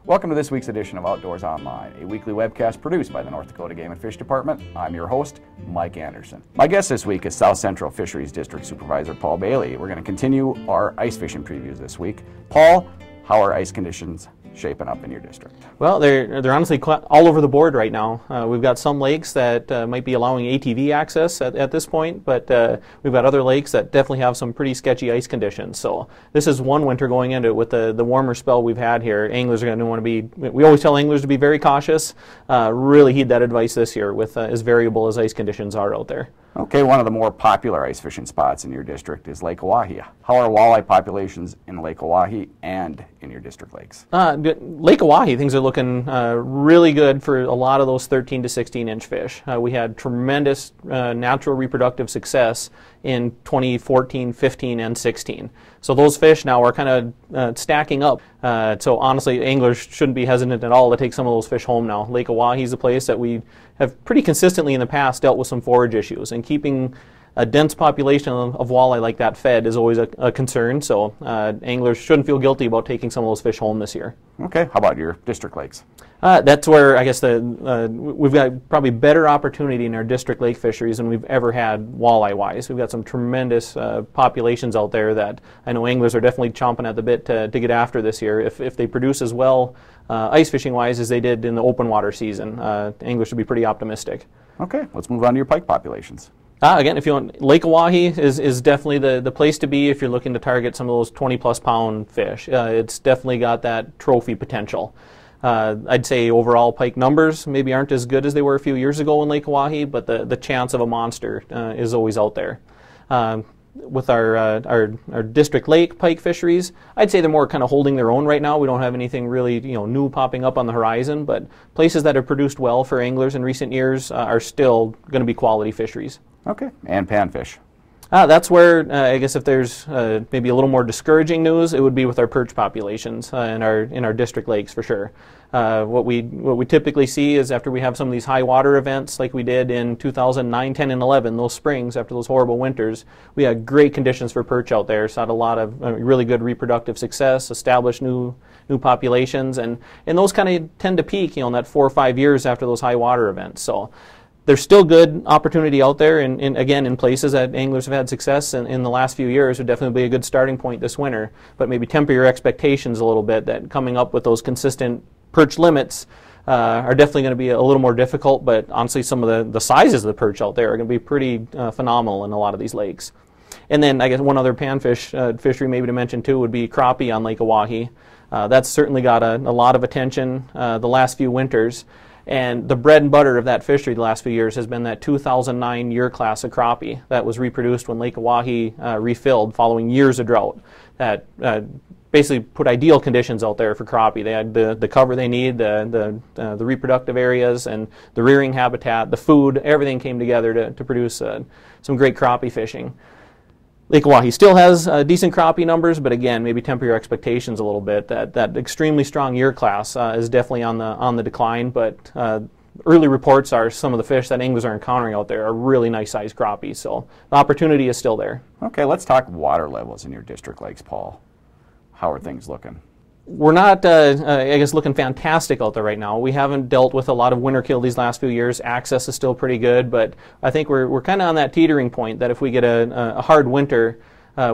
Welcome to this week's edition of Outdoors Online, a weekly webcast produced by the North Dakota Game and Fish Department. I'm your host, Mike Anderson. My guest this week is South Central Fisheries District Supervisor Paul Bailey. We're going to continue our ice fishing previews this week. Paul, how are ice conditions shaping up in your district? Well, they're honestly all over the board right now. We've got some lakes that might be allowing ATV access at this point, but we've got other lakes that definitely have some pretty sketchy ice conditions. So this is one winter going into it with the warmer spell we've had here. Anglers are going to want to be, we always tell anglers to be very cautious. Really heed that advice this year with as variable as ice conditions are out there. Okay, one of the more popular ice fishing spots in your district is Lake Oahe. How are walleye populations in Lake Oahe and in your district lakes? Lake Oahe, things are looking really good for a lot of those 13 to 16 inch fish. We had tremendous natural reproductive success in 2014, 15, and 16. So those fish now are kind of stacking up. So honestly, anglers shouldn't be hesitant at all to take some of those fish home now. Lake Oahe is a place that we have pretty consistently in the past dealt with some forage issues, and keeping a dense population of walleye like that fed is always a concern. So anglers shouldn't feel guilty about taking some of those fish home this year. Okay, how about your district lakes? That's where I guess we've got probably better opportunity in our district lake fisheries than we've ever had walleye-wise. We've got some tremendous populations out there that I know anglers are definitely chomping at the bit to get after this year. If they produce as well ice fishing-wise as they did in the open water season, anglers should be pretty optimistic. Okay, let's move on to your pike populations. Again, if you want, Lake Oahe is definitely the place to be if you're looking to target some of those 20-plus pound fish. It's definitely got that trophy potential. I'd say overall pike numbers maybe aren't as good as they were a few years ago in Lake Oahe, but the chance of a monster is always out there. With our district lake pike fisheries, I'd say they're more kind of holding their own right now. We don't have anything really new popping up on the horizon, but places that have produced well for anglers in recent years are still going to be quality fisheries. Okay, and panfish. That's where I guess if there's maybe a little more discouraging news, it would be with our perch populations in our district lakes for sure. What we typically see is after we have some of these high water events like we did in 2009, 10, and 11, those springs after those horrible winters, we had great conditions for perch out there. So had a lot of really good reproductive success, established new populations, and those kind of tend to peak in that 4 or 5 years after those high water events. So there's still good opportunity out there, and again, in places that anglers have had success in the last few years would definitely be a good starting point this winter, but maybe temper your expectations a little bit that coming up with those consistent perch limits are definitely going to be a little more difficult, but honestly some of the sizes of the perch out there are going to be pretty phenomenal in a lot of these lakes. And then I guess one other panfish fishery maybe to mention too would be crappie on Lake Oahe. That's certainly got a lot of attention the last few winters. And the bread and butter of that fishery the last few years has been that 2009 year class of crappie that was reproduced when Lake Oahe refilled following years of drought. That basically put ideal conditions out there for crappie. They had the cover they need, the reproductive areas, and the rearing habitat, the food, everything came together to produce some great crappie fishing. Lake Oahe still has decent crappie numbers, but again, maybe temper your expectations a little bit. That extremely strong year class is definitely on the decline, but early reports are some of the fish that anglers are encountering out there are really nice sized crappies, so the opportunity is still there. Okay, let's talk water levels in your district lakes, Paul. How are things looking? We're not, I guess, looking fantastic out there right now. We haven't dealt with a lot of winter kill these last few years. Access is still pretty good, but I think we're kind of on that teetering point that if we get a hard winter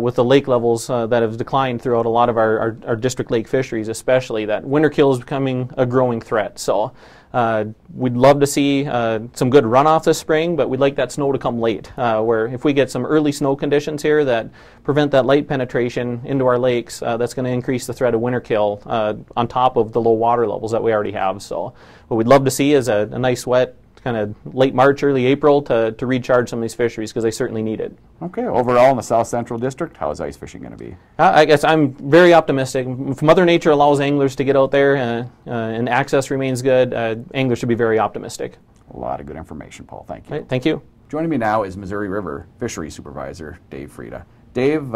with the lake levels that have declined throughout a lot of our district lake fisheries, especially, that winter kill is becoming a growing threat. So we'd love to see some good runoff this spring, but we'd like that snow to come late, where if we get some early snow conditions here that prevent that light penetration into our lakes, that's going to increase the threat of winter kill on top of the low water levels that we already have. So what we'd love to see is a nice wet kind of late March, early April to recharge some of these fisheries because they certainly need it. Okay, overall in the South Central District, how is ice fishing going to be? I guess I'm very optimistic. If Mother Nature allows anglers to get out there and access remains good, anglers should be very optimistic. A lot of good information, Paul. Thank you. Right, thank you. Joining me now is Missouri River Fisheries Supervisor Dave Frieda. Dave,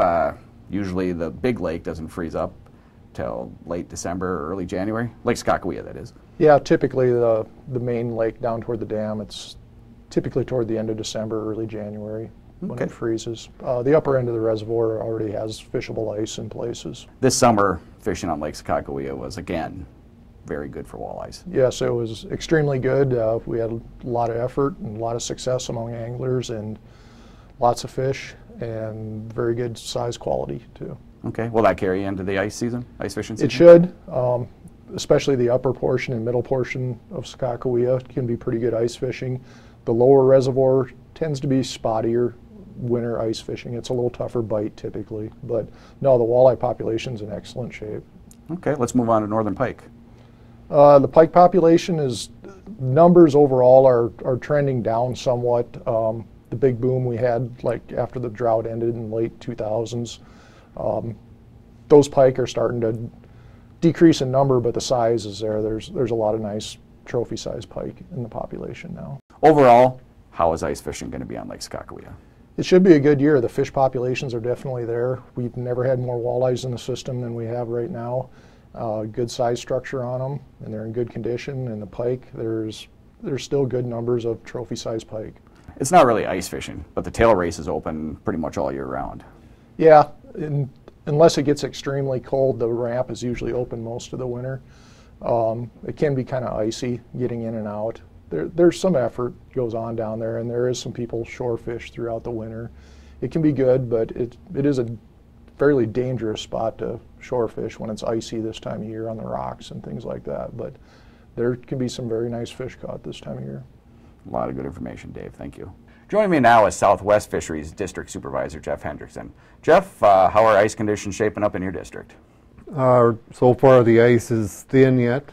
usually the big lake doesn't freeze up till late December or early January. Lake Skakawea, that is. Yeah, typically the main lake down toward the dam, it's typically toward the end of December, early January when it freezes. The upper end of the reservoir already has fishable ice in places. This summer, fishing on Lake Skakawea was, again, very good for walleyes. Yes, it was extremely good. We had a lot of effort and a lot of success among anglers and lots of fish and very good size quality too. Okay, will that carry into the ice season, ice fishing season? It should, especially the upper portion and middle portion of Sakakawea can be pretty good ice fishing. The lower reservoir tends to be spottier winter ice fishing. It's a little tougher bite typically, but no, the walleye population's in excellent shape. Okay, let's move on to northern pike. The pike population numbers overall are trending down somewhat. The big boom we had like after the drought ended in late 2000s, those pike are starting to decrease in number, but the size is there. There's a lot of nice trophy size pike in the population now. Overall, how is ice fishing going to be on Lake Sakakawea? It should be a good year. The fish populations are definitely there. We've never had more walleyes in the system than we have right now. Good size structure on them, and they're in good condition. And the pike, there's still good numbers of trophy size pike. It's not really ice fishing, but the tail race is open pretty much all year round. Yeah, unless it gets extremely cold, the ramp is usually open most of the winter. It can be kind of icy getting in and out. There's some effort goes on down there, and there is some people shore fish throughout the winter. It can be good, but it is a fairly dangerous spot to shore fish when it's icy this time of year on the rocks and things like that. But there can be some very nice fish caught this time of year. A lot of good information, Dave. Thank you. Joining me now is Southwest Fisheries District Supervisor Jeff Hendrickson. Jeff, how are ice conditions shaping up in your district? So far the ice is thin yet.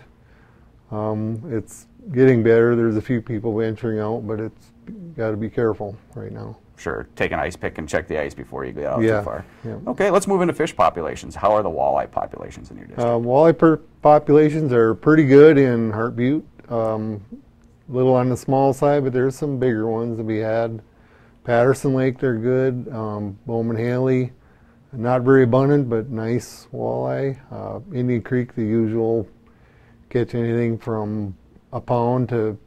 It's getting better. There's a few people venturing out, but it's got to be careful right now. Sure. Take an ice pick and check the ice before you get out Yeah, too far. yeah. Okay, let's move into fish populations. How are the walleye populations in your district? Walleye populations are pretty good in Heart Butte. Little on the small side, but there's some bigger ones that we had. Patterson Lake, they're good. Bowman Haley, not very abundant, but nice walleye. Indian Creek, the usual, catch anything from a pound to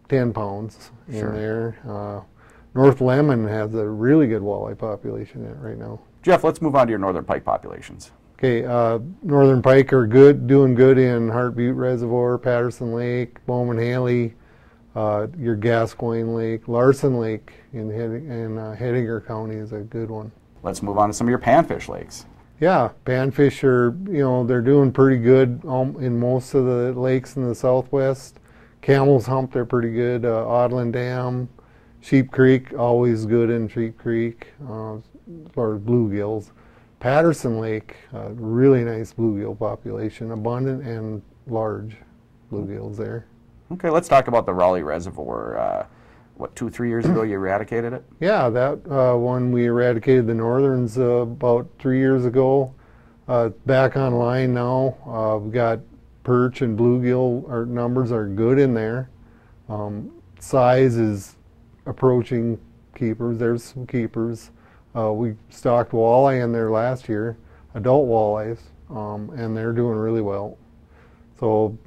10 pounds in there. North Lemmon has a really good walleye population in it right now. Jeff, let's move on to your northern pike populations. Okay, northern pike are good, doing good in Heart Butte Reservoir, Patterson Lake, Bowman Haley, your Gascoyne Lake, Larson Lake in Hettinger County is a good one. Let's move on to some of your panfish lakes. Yeah, panfish are, they're doing pretty good in most of the lakes in the southwest. Camel's Hump, they're pretty good. Odland Dam, Sheep Creek, always good in Sheep Creek, as far as bluegills. Patterson Lake, really nice bluegill population, abundant and large bluegills there. Okay, let's talk about the Raleigh Reservoir. What, 2-3 years ago you eradicated it? Yeah, that one we eradicated the northerns about 3 years ago. Back online now. We've got perch and bluegill. Our numbers are good in there. Size is approaching keepers. There's some keepers. We stocked walleye in there last year, adult walleyes, and they're doing really well. So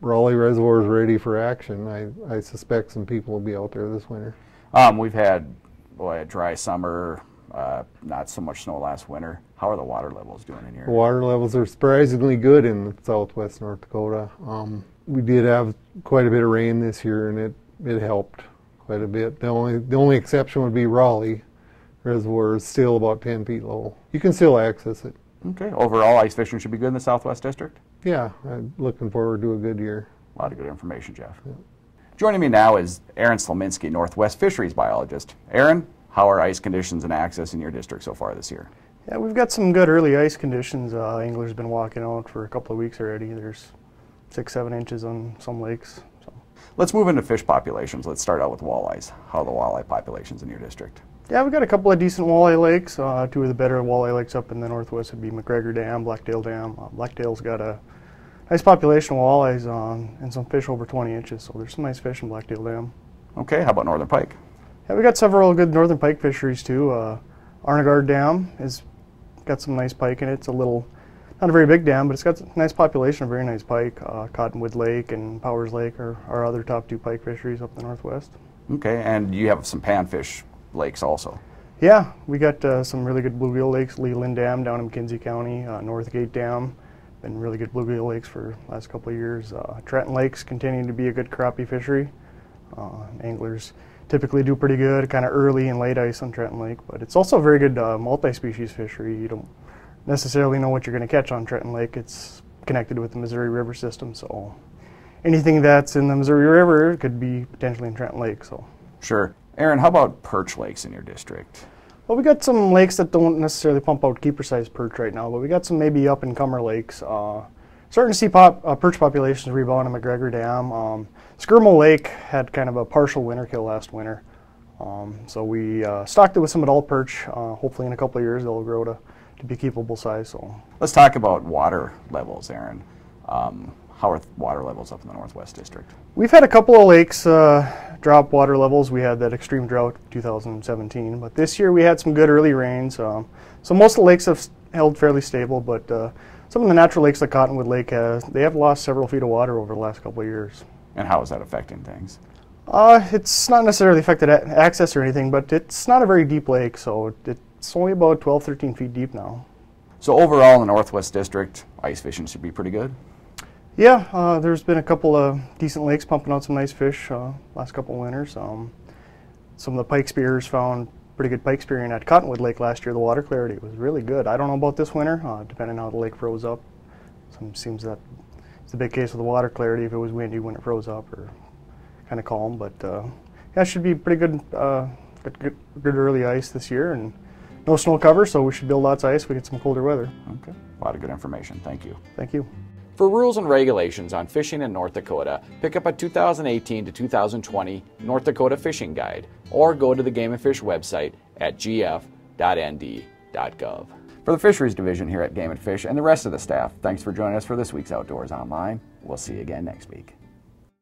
Raleigh Reservoir is ready for action. I suspect some people will be out there this winter. We've had a dry summer, not so much snow last winter. How are the water levels doing in here? The water levels are surprisingly good in southwest North Dakota. We did have quite a bit of rain this year, and it helped quite a bit. The only exception would be Raleigh Reservoir is still about 10 feet low. You can still access it. Okay. Overall, ice fishing should be good in the Southwest District? Yeah, I'm looking forward to a good year. A lot of good information, Jeff. Yeah. Joining me now is Aaron Slominski, Northwest Fisheries Biologist. Aaron, how are ice conditions and access in your district so far this year? Yeah, we've got some good early ice conditions. Anglers have been walking out for a couple of weeks already. There's 6-7 inches on some lakes. So. Let's move into fish populations. Let's start out with walleyes. How are the walleye populations in your district? Yeah, we've got a couple of decent walleye lakes. Two of the better walleye lakes up in the northwest would be McGregor Dam, Blacktail Dam. Blacktail's got a nice population of walleyes and some fish over 20 inches, so there's some nice fish in Blacktail Dam. Okay, how about northern pike? Yeah, we got several good northern pike fisheries too. Arnegard Dam has got some nice pike in it. It's a little, not a very big dam, but it's got a nice population of very nice pike. Cottonwood Lake and Powers Lake are our other top two pike fisheries up in the northwest. Okay, and you have some panfish lakes also. Yeah, we got some really good bluegill lakes. Leland Dam down in McKenzie County, Northgate Dam, been really good bluegill lakes for the last couple of years. Trenton Lake's continuing to be a good crappie fishery. Anglers typically do pretty good kind of early and late ice on Trenton Lake, but it's also a very good multi-species fishery. You don't necessarily know what you're going to catch on Trenton Lake. It's connected with the Missouri River system, so anything that's in the Missouri River could be potentially in Trenton Lake. So Sure. Aaron, how about perch lakes in your district? well, we got some lakes that don't necessarily pump out keeper-sized perch right now, but we got some maybe up-and-comer lakes. Starting to see perch populations rebound in McGregor Dam. Skirmo Lake had kind of a partial winter kill last winter, so we stocked it with some adult perch. Hopefully in a couple of years they'll grow to be keepable size. So Let's talk about water levels, Aaron. How are water levels up in the Northwest District? we've had a couple of lakes drop water levels. We had that extreme drought 2017, but this year we had some good early rains. So most of the lakes have held fairly stable, but some of the natural lakes like Cottonwood Lake, they have lost several feet of water over the last couple of years. And how is that affecting things? It's not necessarily affected access or anything, but it's not a very deep lake, so it's only about 12, 13 feet deep now. So overall in the Northwest District, ice fishing should be pretty good? Yeah, there's been a couple of decent lakes pumping out some nice fish last couple of winters. Some of the pike spearers found pretty good pike spearing at Cottonwood Lake last year. The water clarity was really good. I don't know about this winter, depending on how the lake froze up. It seems that it's a big case of the water clarity if it was windy when it froze up, or kind of calm. But yeah, it should be pretty good, good early ice this year, and no snow cover, so we should build lots of ice. We get some colder weather. Okay, a lot of good information. Thank you. Thank you. For rules and regulations on fishing in North Dakota, pick up a 2018 to 2020 North Dakota Fishing Guide or go to the Game and Fish website at gf.nd.gov. For the Fisheries Division here at Game and Fish and the rest of the staff, thanks for joining us for this week's Outdoors Online. We'll see you again next week.